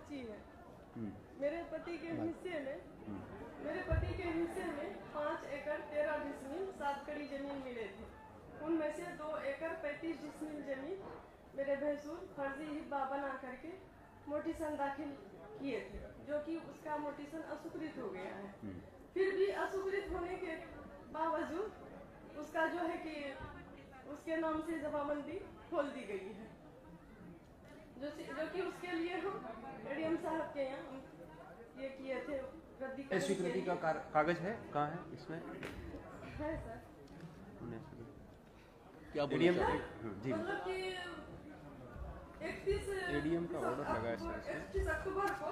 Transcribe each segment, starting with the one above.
बच्ची है। मेरे पति के हिस्से में 5 एकड़ 13 डिसमिल 7 कड़ी जमीन मिले थे। उनमें से 2 एकड़ 35 डिसमिल जमीन मेरे भैंसुर फर्जी हिब्बा बना करके मोटिसन दाखिल किए थे, जो कि उसका मोटिसन अस्वीकृत हो गया है। फिर भी अस्वीकृत होने के बावजूद उसका जो है कि उसके नाम से जमाबंदी खोल दी गई है, जो कि उसके लिए हम एडीएम साहब के यहाँ ये किए थे रद्दीकरण। स्वीकृति का कागज है कहाँ है इसमें? है सर। क्या जी, मतलब कि 31 एडीएम का ऑर्डर लगा है सर। 31 अक्टूबर को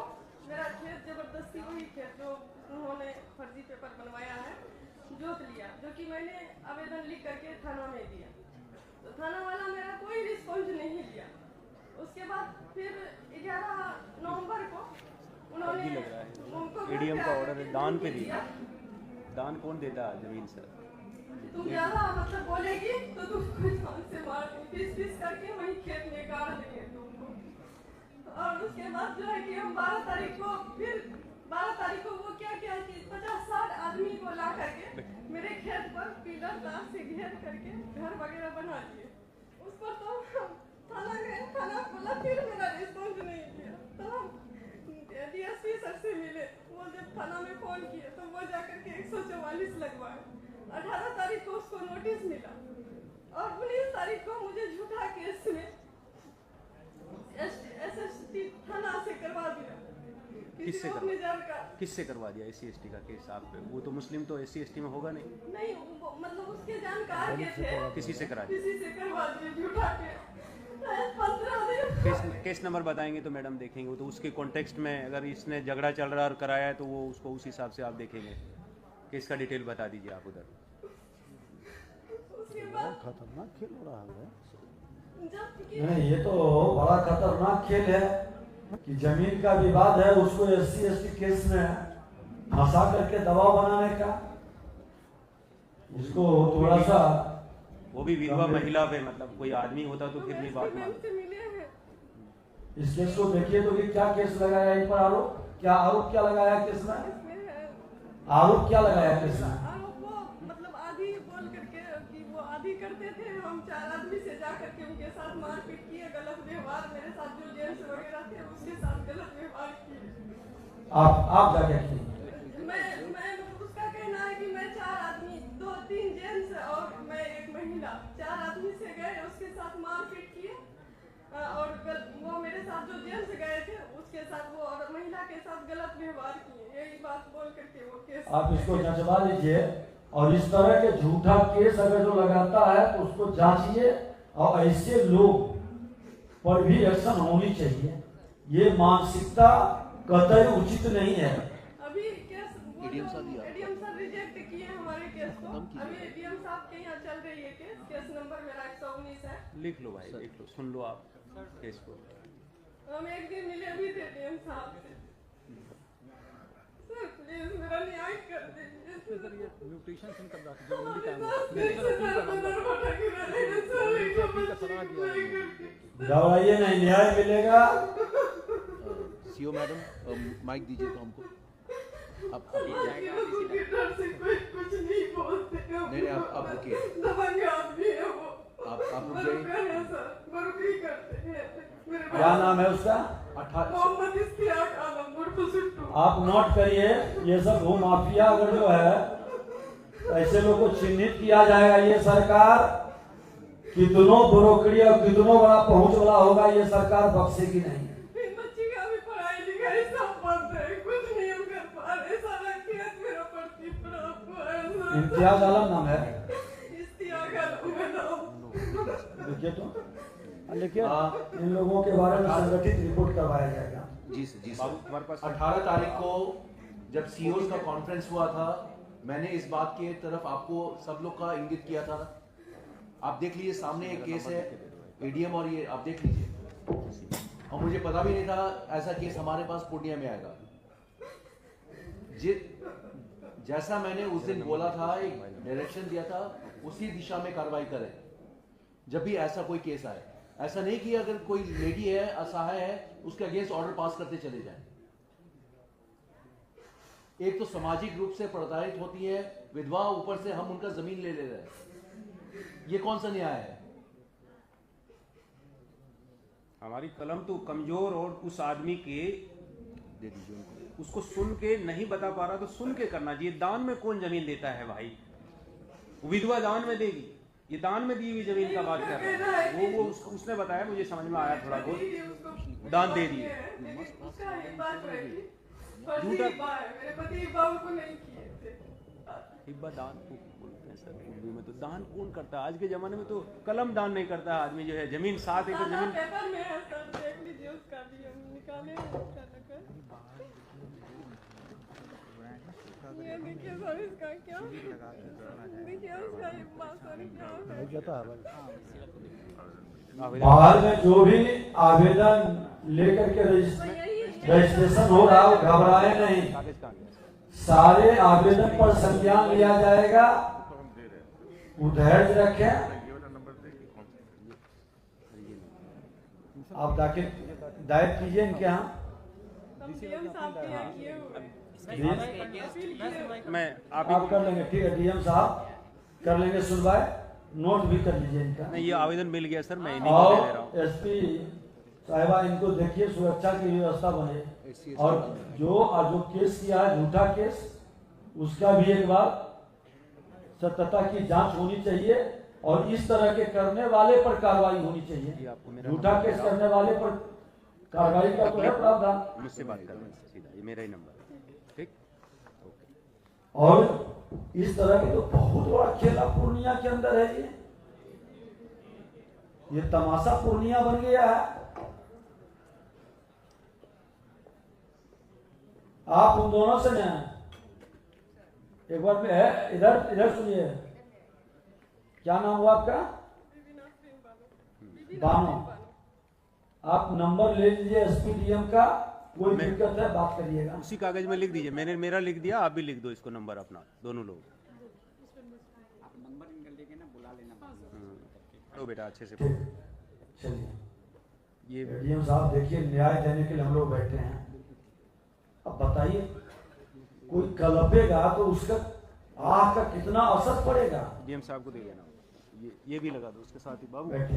मेरा खेत जबरदस्ती वही खेत जो उन्होंने फर्जी पेपर बनवाया है जोत लिया, जो कि मैंने आवेदन लिख करके थाना में दिया, तो थाना वाला मेरा कोई रिस्पॉन्स नहीं दिया। उसके बाद फिर 11 नवंबर को उन्होंने एडीएम का ऑर्डर है, दान पे दिया। दान कौन देता है जमीन सर? तुम ज्यादा मतलब बोलेगी तो तुमको जान से मार पीस करके वही खेत में गाड़ देंगे तुमको। और उसके बाद जो है कि हम 12 तारीख को वो क्या कि 50-60 आदमी को ला करके मेरे खेत पर पिलर तार से घेर करके घर वगैरह बना दिए। उस पर तो थाना गए, थाना बोला, फिर मेरा रिस्पॉन्स नहीं किया। तो हम डीएसपी सर से मिले, वो जब थाना में फोन किए तो वो जाकर के 144 लगवाए। 18 तारीख को उसको नोटिस मिला और 19 तारीख को मुझे झूठा केस में SST थाना से करवा दिया। किससे करवा दिया SC/ST का केस आप पे? वो तो मुस्लिम तो SC/ST में होगा नहीं। मतलब उसके जानकार के थे। किसी से करा दिया? किसी से करवा दिया झूठा केस। 15 दिन केस नंबर बताएंगे तो मैडम देखेंगे। वो तो उसके कॉन्टेक्स्ट में अगर इसने झगड़ा चल रहा और कराया है तो वो उसको उस हिसाब से आप देखेंगे। केस का डिटेल बता दीजिए आप उधर। खतरनाक खेल हो रहा है। नहीं, ये तो बड़ा खतरनाक खेल है कि जमीन का विवाद है, उसको SC/ST केस में फंसा करके दबाव बनाने का। इसको थोड़ा सा, वो भी विधवा महिला पे, मतलब कोई आदमी होता तो फिर भी बात मान। इस केस को देखिए तो ये क्या केस लगाया इन पर? आरोप क्या लगाया केस में? आरोप क्या लगाया केस में? मतलब आधी बोल करके कि वो आधी करते थे, हम 4 आदमी से जा करके उनके साथ मारपीट किए, गलत व्यवहार, मेरे साथ जो जेंट्स वगैरह थे उसके साथ गलत व्यवहार किए। आप क्या किए? मैं उसका कहना है कि मैं 4 आदमी, 2-3 जेंट्स और मैं एक महिला, 4 आदमी से गए, उसके साथ मारपीट किए और वो मेरे साथ जो जेंट्स गए थे उसके साथ वो और महिला के साथ गलत व्यवहार किए। यही बात बोल करके वो केस आप इसको जांचवा लीजिए और इस तरह के झूठा केस अगर जो लगाता है तो उसको जांचिए और ऐसे लोग पर भी एक्शन होनी चाहिए। ये मानसिकता कतई उचित नहीं है। अभी केस एडीएम साहब रिजेक्ट किए हमारे केस को। अभी एडीएम साहब के यहाँ चल रही है केस नंबर मेरा 119 है। लिख लो भाई, लिख लो, सुन लो आप केस को। हम एक दिन मिले भी थे एडीएम साहब से। सर प्लीज मेरा न्याय कर दीजिए। सर ये म्यूटेशन से कर रहा था जो भी काम घबराइए नहीं, न्याय मिलेगा। सीओ मैडम माइक दीजिए तो हमको। आप कुछ नहीं बोलते। नहीं आप रुकिए, दबंग आदमी है वो। आप रुक जाइए। क्या नाम है उसका? मोहम्मद इश्तियाक आलम उर्फ सिट्टू। आप नोट करिए, ये सब भू माफिया अगर जो है ऐसे लोग को चिन्हित किया जाएगा। ये सरकार कितनों ब्रोकरी और कितनों बड़ा पहुंच वाला होगा, ये सरकार बख्शेगी नहीं। बच्ची का भी पढ़ाई लिखाई सब बंद है, कुछ नहीं हम कर पा रहे। सारा खेत मेरा पड़ती पड़ा। इम्तियाज आलम नाम है। इश्तियाक आलम है नाम। देखिए तो देखिए इन लोगों के बारे में संगठित रिपोर्ट करवाया जाएगा। जी सर, जी सर। 18 तारीख को जब सीओज का कॉन्फ्रेंस हुआ था, मैंने इस बात के तरफ आपको सब लोग का इंगित किया था। आप देख लीजिए, सामने एक केस है एडीएम और ये आप देख लीजिए। और मुझे पता भी नहीं था ऐसा केस हमारे पास पूर्णिया में आएगा। जैसा मैंने उस दिन बोला था, एक डायरेक्शन दिया था, उसी दिशा में कार्रवाई करें जब भी ऐसा कोई केस आए। ऐसा नहीं कि अगर कोई लेडी है, असहाय है, उसके अगेंस्ट ऑर्डर पास करते चले जाएं। एक तो सामाजिक रूप से प्रताड़ित होती है विधवा, ऊपर से हम उनका जमीन ले रहे हैं। ये कौन सा न्याय है? हमारी कलम तो कमजोर, और उस आदमी के दे दीजिए उनको। उसको सुन के नहीं बता पा रहा तो सुन के करना चाहिए। दान में कौन जमीन देता है भाई? विधवा दान में देगी? ये दान में दी हुई जमीन का बात कर रहा है वो उसने बताया, मुझे समझ में आया थोड़ा बहुत, दान दे दिए। मेरे पति बाबू को नहीं किए थे। हिब्बा दान को बोलते हैं सर उर्दू में। तो दान कौन करता है? आज के जमाने में तो कलम दान नहीं करता आदमी, जो है जमीन 7 एकड़ जमीन। पेपर में है सर, देख लीजिए उसका भी हम निकाले हैं उसका नकल। ये देखिए सर इसका क्या, देखिए उसका ये सर क्या है। बाहर में जो भी आवेदन लेकर के रजिस्ट्रेशन हो रहा हो, घबराए नहीं, सारे आवेदन पर संज्ञान लिया जाएगा। धैर्य रखें। आप दायर कीजिए इनके यहाँ। मैं आप कर लेंगे, ठीक है, डीएम साहब कर लेंगे सुनवाई, नोट भी कर लीजिए इनका। नहीं, ये आवेदन मिल गया सर, मैं इन्हीं को दे रहा हूँ। एसपी साहिबा इनको देखिए, सुरक्षा की व्यवस्था बने, और जो केस किया है झूठा केस, उसका भी एक बार सत्यता की जांच होनी चाहिए, और इस तरह के करने वाले पर कार्रवाई होनी चाहिए। झूठा केस करने वाले पर कार्रवाई का तो है प्रावधान। मुझसे बात करना सीधा, ये मेरा ही नंबर है, ठीक। और इस तरह के तो बहुत बड़ा खेला पूर्णिया के अंदर है। ये तमाशा पूर्णिया बन गया है। आप उन दोनों से न एक बार में है, इधर सुनिए, क्या नाम हुआ आपका? बानो। आप नंबर ले लीजिए एसपी डीएम का, कोई दिक्कत है बात करिएगा। उसी कागज में लिख दीजिए, मैंने मेरा लिख दिया, आप भी लिख दो इसको नंबर अपना, दोनों लोग। लो बेटा अच्छे से। चलिए, ये डीएम साहब देखिए, न्याय देने के लिए हम लोग बैठे हैं। अब बताइए, कोई कलपेगा तो उसका आह का कितना असर पड़ेगा? डीएम साहब को दे देना, ये भी लगा दो उसके साथ ही बाबू। बैठे।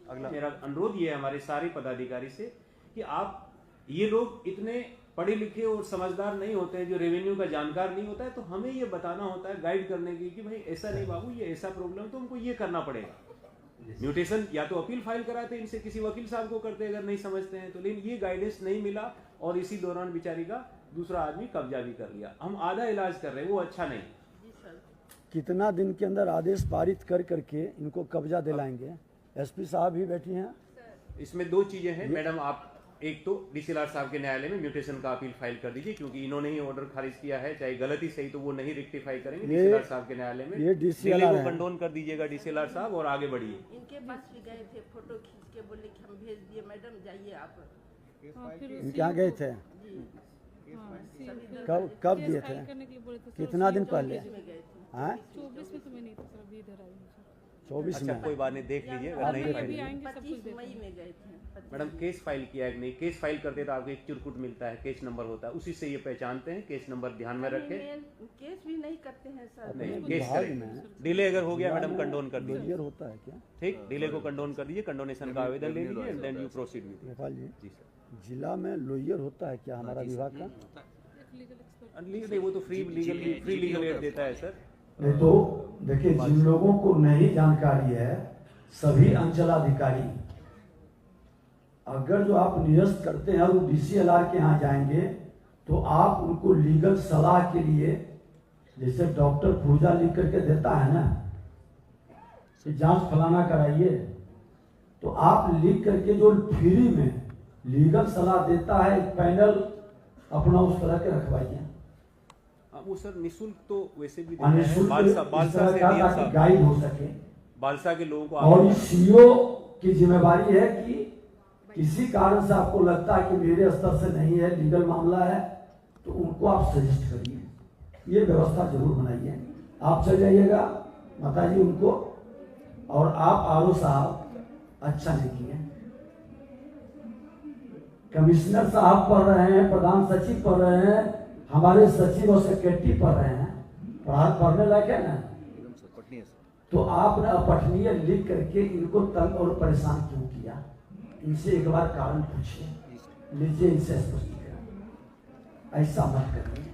अगला मेरा अनुरोध ये है हमारे सारे पदाधिकारी से कि आप, ये लोग इतने पढ़े लिखे और समझदार नहीं होते हैं, जो रेवेन्यू का जानकार नहीं होता है, तो हमें ये बताना होता है, गाइड करने की, कि भाई ऐसा नहीं बाबू, ये ऐसा प्रॉब्लम, तो हमको ये करना पड़ेगा। म्यूटेशन या तो अपील फाइल कराते इनसे, किसी वकील साहब को करते अगर नहीं समझते हैं तो, लेकिन ये गाइडेंस नहीं मिला, और इसी दौरान बेचारी का दूसरा आदमी कब्जा भी कर लिया। हम आधा इलाज कर रहे हैं, वो अच्छा नहीं। कितना दिन के अंदर आदेश पारित कर करके इनको कब्जा दिलाएंगे? एसपी साहब भी बैठी हैं। इसमें 2 चीजें हैं मैडम, आप एक तो डीसीएलआर साहब के न्यायालय में म्यूटेशन का अपील फाइल कर दीजिए, क्योंकि इन्होंने ही ऑर्डर खारिज किया है, चाहे गलती सही तो वो नहीं रेक्टिफाई करेंगे डीसीएलआर साहब के न्यायालय में। ये डीसीएलआर को कंडोन कर दीजिएगा डीसीएलआर साहब, और आगे बढ़िए। इनके पास भी गए थे, फोटो खींच के बोले कि हम भेज दिए मैडम, जाइए आप। क्या गए थे? कब दिए थे? कितना दिन पहले? 24 में तो मैं नहीं था सर, अभी इधर आई हूँ सर। 24 अच्छा में? कोई बात नहीं, देख लीजिए, अगर नहीं फाइल 25 मई में गए थे। मैडम केस फाइल किया है कि नहीं? केस फाइल करते तो आपको एक चिरकुट मिलता है, केस नंबर होता है, उसी से ये पहचानते हैं। केस नंबर ध्यान में रखें। केस भी नहीं करते हैं सर। नहीं, केस करें। डिले अगर हो गया मैडम, कंडोन कर दीजिए। होता है क्या? ठीक, डिले को कंडोन कर दीजिए, कंडोनेशन का आवेदन ले लीजिए, and then you proceed with. Gopal ji, जी सर। जिला में लॉयर होता है क्या हमारा विभाग का? नहीं, वो तो फ्री लीगल एड देता है सर। नहीं तो देखिए, जिन लोगों को नहीं जानकारी है, सभी अंचलाधिकारी, अगर जो आप निरस्त करते हैं और डीसीएलआर के यहाँ जाएंगे, तो आप उनको लीगल सलाह के लिए, जैसे डॉक्टर पूजा लिख करके देता है ना कि जांच फलाना कराइए, तो आप लिख करके जो फ्री में लीगल सलाह देता है, एक पैनल अपना उस तरह के रखवाइए। वो सर निःशुल्क तो वैसे भी बालसा से गाइड हो सके, बालसा के लोगों को। और सीओ की जिम्मेवारी है कि किसी कारण से आपको लगता है कि मेरे स्तर से नहीं है, लीगल मामला है, तो उनको आप सजेस्ट करिए। ये व्यवस्था जरूर बनाइए। आप चल जाइएगा, बताइए उनको, और आप आरओ साहब अच्छा नहीं किए। कमिश्नर साहब पढ़ रहे हैं, प्रधान सचिव पढ़ रहे हैं, हमारे सचिव और सेक्रेटरी पढ़ रहे हैं, पढ़ने लायक है ना। एकदम सर, पठनीय सर। तो आपने अपठनीय लिख करके इनको तंग और परेशान क्यों किया? इनसे एक बार कारण पूछिए, लीजिए इनसे स्पष्टीकरण। ऐसा मत करिए,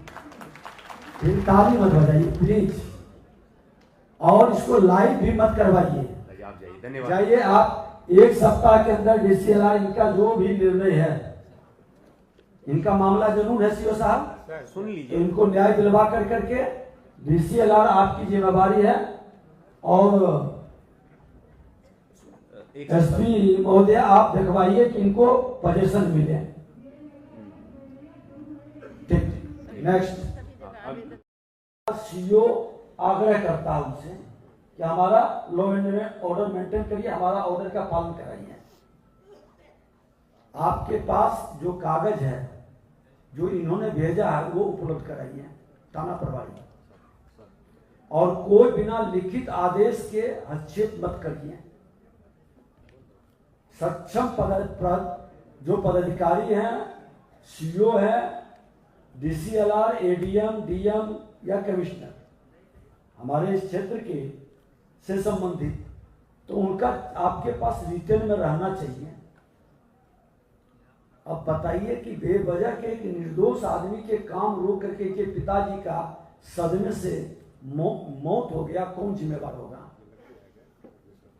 फिर ताली मत बजाइए प्लीज, और इसको लाइव भी मत करवाइए। आप जाइए, धन्यवाद। जाइए आप, एक सप्ताह के अंदर DCLR इनका जो भी निर्णय है, इनका मामला जरूर है सीओ साहब, सुन तो लीजिए। इनको न्याय दिलवा कर करके DCLR आपकी जिम्मेवारी है, और SP महोदय आप दिखवाइए कि इनको पोजीशन मिले। ठीक, नेक्स्ट। सीओ आग्रह करता है उनसे कि हमारा लॉ एंड ऑर्डर मेंटेन करिए, हमारा ऑर्डर का पालन कराइए। आपके पास जो कागज है जो इन्होंने भेजा है वो उपलब्ध कराइए थाना प्रभारी, और कोई बिना लिखित आदेश के हस्तक्षेप मत करिए। सक्षम जो पदाधिकारी हैं, सीओ है, DCLR, ADM, DM या कमिश्नर हमारे इस क्षेत्र के से संबंधित, तो उनका आपके पास रिटेन में रहना चाहिए। अब बताइए कि बेवजह के एक निर्दोष आदमी के काम रोक करके के पिताजी का सदमे से मौत हो गया, कौन जिम्मेवार होगा?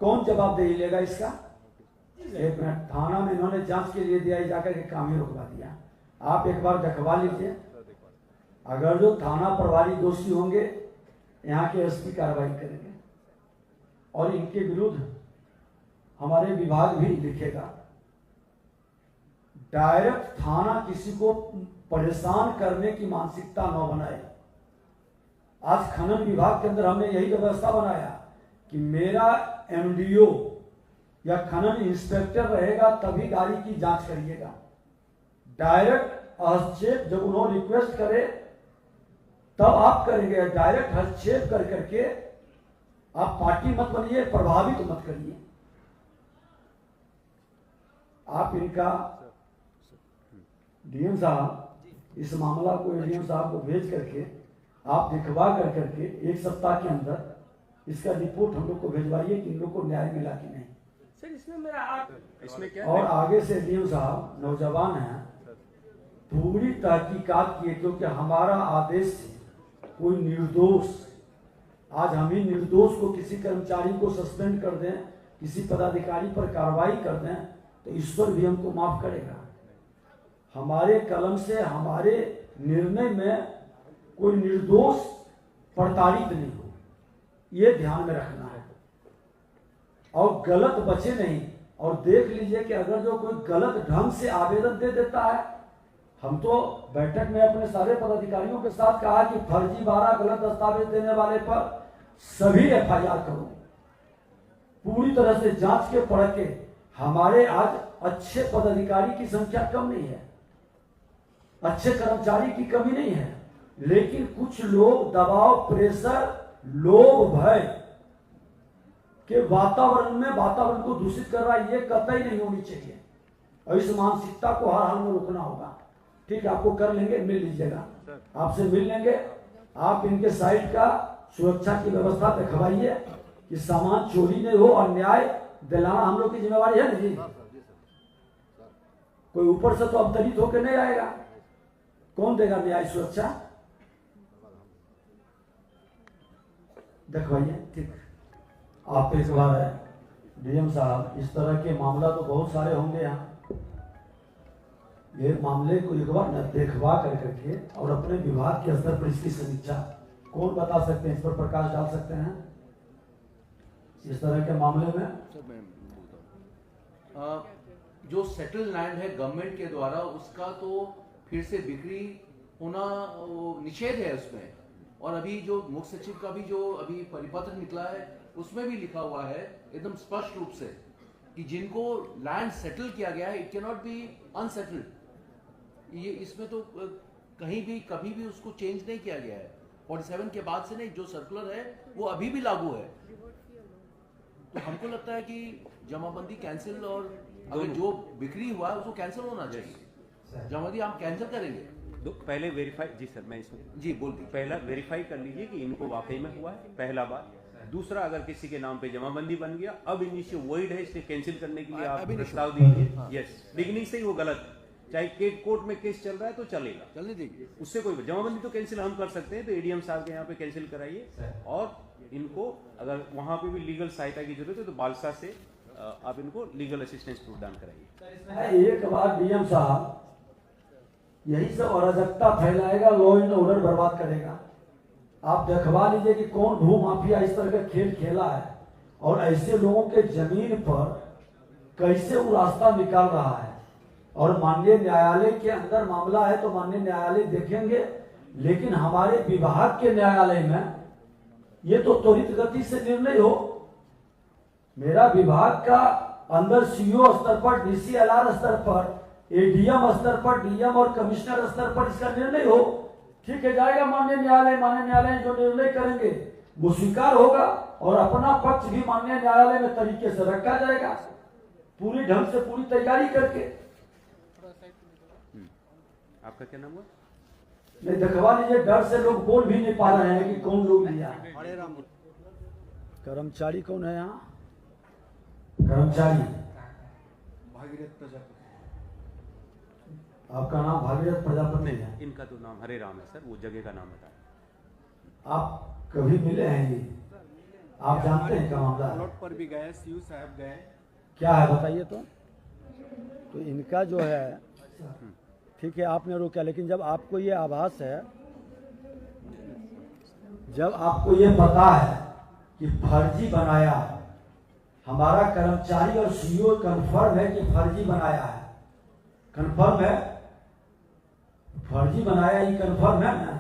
कौन जवाबदेही लेगा इसका? एक मिनट, थाना में इन्होंने जांच के लिए दिया, जाकर के काम ही रुकवा दिया। आप एक बार दिखवा लीजिए, अगर जो थाना प्रभारी दोषी होंगे यहाँ के SP कार्रवाई करेंगे, और इनके विरुद्ध हमारे विभाग भी लिखेगा। डायरेक्ट थाना किसी को परेशान करने की मानसिकता न बनाए। आज खनन विभाग के अंदर हमने यही व्यवस्था बनाया कि मेरा MDO या खनन इंस्पेक्टर रहेगा, तभी गाड़ी की जांच करिएगा। डायरेक्ट हस्तक्षेप जब उन्होंने रिक्वेस्ट करे तब आप करेंगे, डायरेक्ट हस्तक्षेप कर करके आप पार्टी मत बनिए, प्रभावित मत करिए। आप इनका DM साहब इस मामला को ADM साहब को भेज करके आप दिखवा कर करके एक सप्ताह के अंदर इसका रिपोर्ट हम लोग को भेजवाइए कि इन लोग को न्याय मिला कि नहीं। सर इसमें मेरा इसमें क्या और आगे से DM साहब नौजवान हैं, पूरी तहकीकात किए, क्योंकि हमारा आदेश से कोई निर्दोष, आज हम ही निर्दोष को किसी कर्मचारी को सस्पेंड कर दें, किसी पदाधिकारी पर कार्रवाई कर दें, तो ईश्वर भी हमको माफ करेगा। हमारे कलम से, हमारे निर्णय में कोई निर्दोष प्रताड़ित नहीं हो, ये ध्यान में रखना है, और गलत बचे नहीं। और देख लीजिए कि अगर जो कोई गलत ढंग से आवेदन दे देता है, हम तो बैठक में अपने सारे पदाधिकारियों के साथ कहा कि फर्जीवाड़ा गलत दस्तावेज देने वाले पर सभी FIR करो, पूरी तरह से जांच के पढ़ के। हमारे आज अच्छे पदाधिकारी की संख्या कम नहीं है, अच्छे कर्मचारी की कमी नहीं है, लेकिन कुछ लोग दबाव, प्रेशर, लोभ, भय के वातावरण को दूषित कर रहा है। ये कतई नहीं होनी चाहिए, और इस मानसिकता को हर हाल में रोकना होगा। ठीक है, आपको कर लेंगे, मिल लीजिएगा, आपसे मिल लेंगे। आप इनके साइड का सुरक्षा की व्यवस्था दिखवाइए कि सामान चोरी नहीं हो, और न्याय दिलाना हम लोग की जिम्मेवारी है ना जी। कोई ऊपर से तो अवतरित होकर नहीं आएगा, कौन देगा न्याय सुरक्षा? दिखवाइए। ठीक, आप इस बार DM साहब, इस तरह के मामला तो बहुत सारे होंगे यहाँ, ये मामले को एक बार देखवा कर करके और अपने विभाग के स्तर पर इसकी समीक्षा, कौन बता सकते हैं, इस पर प्रकाश डाल सकते हैं इस तरह के मामले में? सर मैं बोलता हूँ, जो सेटल लैंड है गवर्नमेंट के द्वारा, उसका तो फिर से बिक्री होना निषेध है उसमें। और अभी जो मुख्य सचिव का भी जो अभी परिपत्र निकला है उसमें भी लिखा हुआ है एकदम स्पष्ट रूप से कि जिनको लैंड सेटल किया गया है, it can not be unsettled. ये इसमें तो कहीं भी कभी भी उसको चेंज नहीं किया गया है। 47 के बाद से नहीं, जो सर्कुलर है वो अभी भी लागू है। तो हमको लगता है कि जमाबंदी कैंसिल और अगर जो बिक्री हुआ है उसको कैंसिल होना चाहिए। जमाबंदी हम कैंसिल करेंगे। पहले वेरीफाई, जी सर मैं इसमें जी बोल दीजिए। पहला वेरीफाई कर लीजिए कि इनको वाकई में हुआ है, पहला बात। दूसरा, अगर किसी के नाम पे जमाबंदी बन गया, अब इनिशियो वॉइड है, इसलिए कैंसिल करने के लिए आप अभी नहीं प्रस्ताव शुरू। दीजिए। हाँ। यस, बिगिनिंग से ही वो गलत है। चाहे कोर्ट में केस चल रहा है तो चलेगा, चलने दीजिए। उससे कोई जमाबंदी तो कैंसिल हम कर सकते हैं, तो एडीएम साहब के यहाँ पे कैंसिल कराइए। और इनको अगर वहां पे भी लीगल सहायता की जरूरत है तो बालसा से आप इनको लीगल असिस्टेंस प्रदान कराइए। एक बार डीएम साहब यही सब अराजकता फैलाएगा, लॉ एंड ऑर्डर बर्बाद करेगा। आप देखवा लीजिए कि कौन भू माफिया इस तरह का खेल खेला है और ऐसे लोगों के जमीन पर कैसे वो रास्ता निकाल रहा है। और माननीय न्यायालय के अंदर मामला है तो माननीय न्यायालय देखेंगे, लेकिन हमारे विभाग के न्यायालय में ये तो त्वरित गति से निर्णय हो। मेरा विभाग का अंदर सीओ स्तर पर, डीसीएलआर स्तर पर, एडीएम स्तर पर, डीएम और कमिश्नर स्तर पर इसका निर्णय हो। ठीक है, जाएगा माननीय न्यायालय जो निर्णय करेंगे वो स्वीकार होगा और अपना पक्ष भी माननीय न्यायालय में तरीके से रखा जाएगा, पूरी ढंग से पूरी तैयारी करके। आपका क्या नाम हुआ? नहीं देखवा लीजिए, डर से लोग बोल भी नहीं पा रहे हैं कि कौन लोग लिया है। कर्मचारी कौन है यहाँ? कर्मचारी भागीरथ प्रजापति। आपका नाम भागीरथ प्रजापति है? इनका तो नाम हरे राम है सर, वो जगह का नाम बताया। आप कभी मिले हैं ये? आप जानते हैं क्या मामला है? प्लॉट पर भी गए, सीयू साहब गए। क्या है बताइए तो इनका जो है, ठीक है आपने रोका, लेकिन जब आपको ये आभास है, जब आपको ये पता है कि फर्जी बनाया, हमारा कर्मचारी और सीईओ कंफर्म है कि फर्जी बनाया है, कंफर्म है, फर्जी बनाया ये कंफर्म है ना?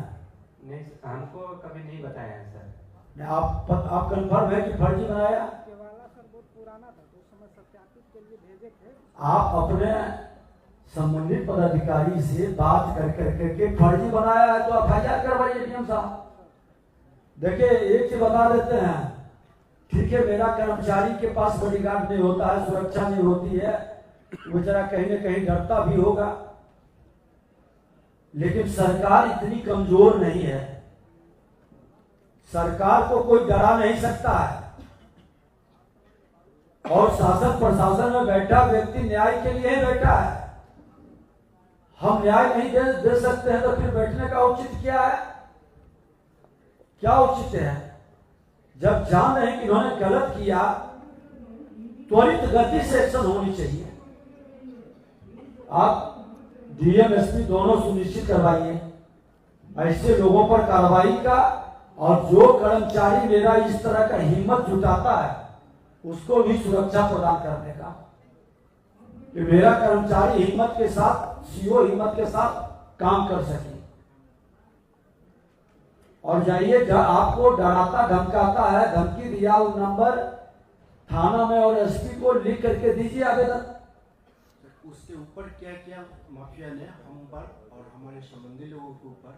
नहीं, हमको कभी नहीं बताया है सर। आप कंफर्म है कि फर्जी बनाया? आप अपने संबंधित पदाधिकारी से बात कर करके फर्जी बनाया है तो एफआईआर करवाइए डीएम साहब। देखिए एक चीज बता देते हैं, ठीक है मेरा कर्मचारी के पास बॉडीगार्ड नहीं होता है, सुरक्षा नहीं होती है, बेचारा कहीं न कहीं डरता भी होगा, लेकिन सरकार इतनी कमजोर नहीं है, सरकार को कोई डरा नहीं सकता है। और शासन प्रशासन में बैठा व्यक्ति न्याय के लिए ही बैठा है। हम न्याय नहीं दे सकते हैं तो फिर बैठने का औचित्य क्या है? क्या औचित्य है? जब जान रहे कि इन्होंने गलत किया, त्वरित गति से एक्शन होनी चाहिए। आप डीएम एसपी दोनों सुनिश्चित करवाइए ऐसे लोगों पर कार्रवाई का, और जो कर्मचारी मेरा इस तरह का हिम्मत जुटाता है उसको भी सुरक्षा प्रदान करने का, कि मेरा कर्मचारी हिम्मत के साथ, सीओ हिम्मत के साथ काम कर सके। और जाइए, आपको डराता धमकाता है, धमकी दिया वो नंबर थाना में और एसपी को लिख करके दीजिए आवेदन। उसके ऊपर क्या किया माफिया ने हम पर और हमारे संबंधी लोगों के ऊपर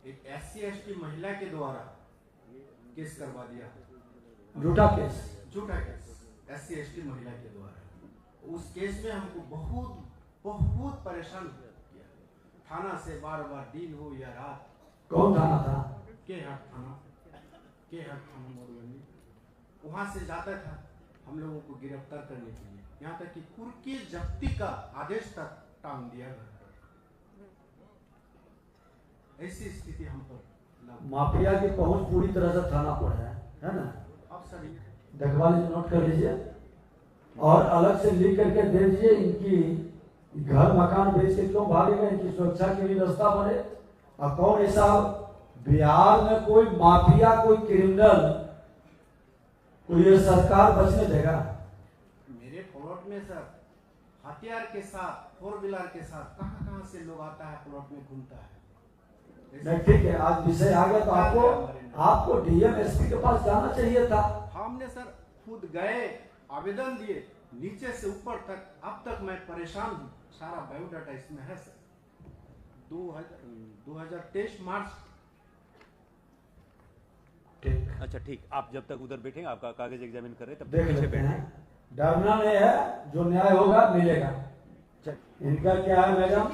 एक SC/ST महिला के द्वारा केस करवा दिया, झूठा केस SC/ST महिला के द्वारा। उस केस में हमको बहुत परेशान किया। थाना से बार दिन हो या रात। कौन थाना था? केहट थाना मधुबनी। वहां से जाता था हम लोगों को गिरफ्तार करने के लिए, यहाँ तक कि कुर्की जब्ती का आदेश तक टांग दिया गया। ऐसी स्थिति हम पर। माफिया की पहुंच पूरी तरह से थाना पर है ना? आप सभी देखवा लीजिए, नोट कर लीजिए और अलग से लिख करके दे दीजिए। इनकी घर मकान बेच के क्यों भागेगा, इनकी सुरक्षा की व्यवस्था बने। और कौन ऐसा बिहार में कोई माफिया, कोई क्रिमिनल, कोई ये सरकार बचने देगा? मेरे प्लॉट में सर हथियार के साथ, 4 व्हीलर के साथ कहां से लोग आता है, प्लॉट में घूमता है। नहीं ठीक है, आज विषय आ गया तो आपको डीएम एसपी के पास जाना चाहिए था। हमने सर खुद गए, आवेदन दिए, नीचे से ऊपर तक। अब तक मैं परेशान हूँ, सारा बायोडाटा इसमें है सर। 2023 मार्च। अच्छा ठीक, आप जब तक उधर बैठेंगे, आपका कागज एग्जामिन कर रहे तब देख तक पीछे लेते हैं। बैठे। डरना नहीं है, जो न्याय होगा मिलेगा। इनका क्या है मैडम,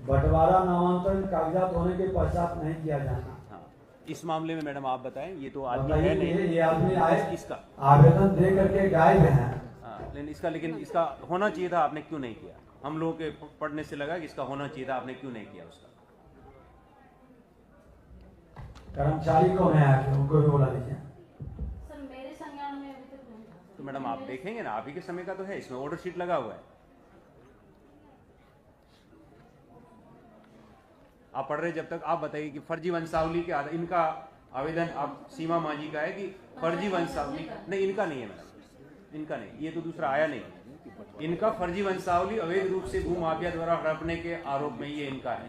बंटवारा नामांतरण कागजात होने के पश्चात नहीं किया जाना। हाँ, इस मामले में मैडम आप बताएं, ये तो आदमी बताइए है नहीं, ये आदमी आए इसका आवेदन दे करके गायब है। हाँ, लेकिन इसका होना चाहिए था, आपने क्यों नहीं किया? हम लोगों के पढ़ने से लगा कि इसका होना चाहिए था, आपने क्यों नहीं किया उसका? कर्मचारी कौन है आके, उनको भी बुला लीजिए। सर मेरे संज्ञान में अभी तक नहीं। तो मैडम आप देखेंगे ना, आप ही के समय का तो है, इसमें ऑर्डर शीट लगा हुआ है। आप पढ़ रहे जब तक, आप बताइए कि फर्जी वंशावली के आधार, इनका आवेदन आप सीमा मांझी का है कि फर्जी वंशावली, नहीं इनका नहीं है मैडम, इनका नहीं, ये तो दूसरा आया नहीं। इनका फर्जी वंशावली अवैध रूप से भू माफिया द्वारा हड़पने के आरोप में ये इनका है।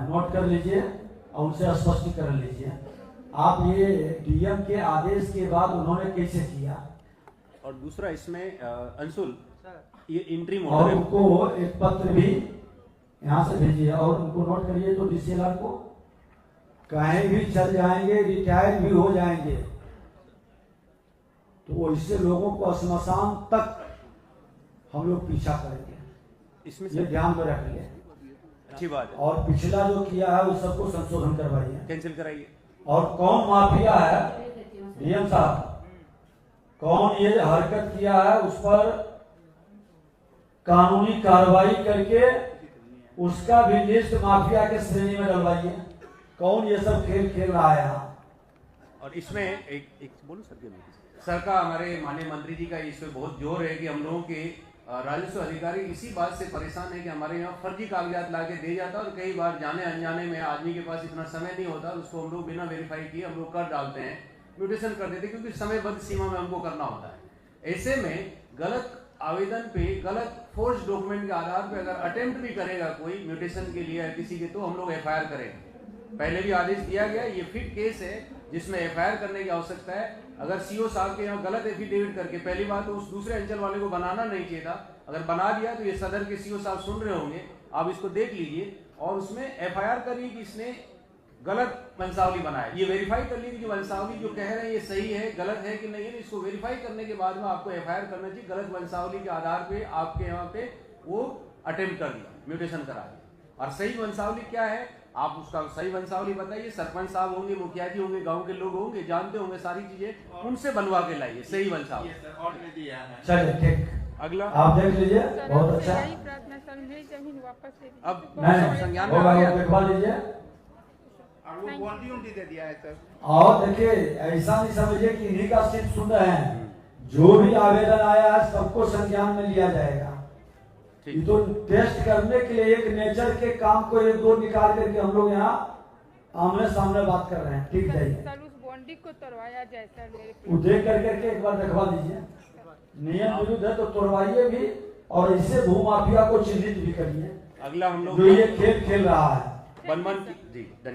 नोट कर लीजिए और उनसे स्पष्टीकरण लीजिए। आप ये डीएम के आदेश के बाद उन्होंने कैसे किया? और दूसरा इसमें अंशुल, ये इंट्रीम और ऑर्डर है। उनको एक पत्र भी यहाँ से भेजिए और उनको नोट करिए, तो डीसीएलआर को कहीं भी चल जाएंगे, रिटायर भी हो जाएंगे, तो इससे लोगों को श्मशान तक हम लोग पीछा करेंगे, इसमें ये ध्यान में रखिए। अच्छी बात है। और पिछला जो किया है उस सबको संशोधन करवाइए, कैंसिल कराइए। और कौन माफिया है डीएम साहब, कौन ये हरकत किया है उस पर कानूनी कार्रवाई करके उसका भी लिस्ट माफिया के श्रेणी में डलवाइए। कौन ये सब खेल खेल रहा है यहाँ? और इसमें एक बोलूं सर का, हमारे माननीय मंत्री जी का इसमें बहुत जोर है कि हम लोगों के राजस्व अधिकारी इसी बात से परेशान है कि हमारे यहाँ फर्जी कागजात ला के दे जाता है, और कई बार जाने अनजाने में आदमी के पास इतना समय नहीं होता, उसको हम लोग बिना वेरीफाई किए हम लोग कर डालते हैं, म्यूटेशन कर देते, क्योंकि समयबद्ध सीमा में हमको करना होता है। ऐसे में गलत आवेदन पे, गलत फोर्स डॉक्यूमेंट के आधार पे अगर अटेम्प्ट भी करेगा कोई म्यूटेशन के लिए या किसी के, तो हम लोग एफआईआर करेंगे। पहले भी आदेश दिया गया, ये फिट केस है जिसमें एफआईआर करने की आवश्यकता है। अगर सीओ साहब के यहाँ गलत एफिडेविट करके, पहली बात तो उस दूसरे अंचल वाले को बनाना नहीं चाहिए था, अगर बना दिया तो ये सदर के सीओ साहब सुन रहे होंगे, आप इसको देख लीजिए और उसमें एफआईआर करिए कि इसने गलत वंशावली बनाया। ये वेरीफाई कर लीजिए कि वंशावली जो कह रहे हैं ये सही है गलत है कि नहीं है, इसको वेरीफाई करने के बाद में आपको एफआईआर करना चाहिए। गलत वंशावली के आधार पे आपके यहाँ पे वो अटेम्प्ट कर दिया, म्यूटेशन करा दिया। और सही वंशावली क्या है, आप उसका सही वंशावली बताइए। सरपंच साहब होंगे, मुखिया जी होंगे, गांव के लोग होंगे, जानते होंगे सारी चीजें, उनसे बनवा के लाइए सही वंशावली। चलिए ठीक, अगला आप देख लीजिए, बहुत अच्छा। यही प्रार्थना सर, मेरी जमीन वापस दे दीजिए। अब नहीं संज्ञान में होगा, आ वो गया। दिखवा लीजिए। दे दिया है सर। और देखिए ऐसा नहीं समझिए कि इन्हीं का सिर्फ सुन रहे हैं, जो भी आवेदन आया है सबको संज्ञान में लिया जाएगा। ये तो टेस्ट करने के लिए एक नेचर के काम को एक दो निकाल करके हम लोग यहाँ आमने सामने बात कर रहे हैं। ठीक है सर उस बॉन्डिंग को तोड़वाया जाए सर, मेरे वो देख करके एक बार दिखवा दीजिए। नियम विरुद्ध है तो तोड़वाइए भी, और इससे भू माफिया को चिन्हित भी करिए अगला हम लोग जो ये खेल खेल रहा है। जी धन्यवाद।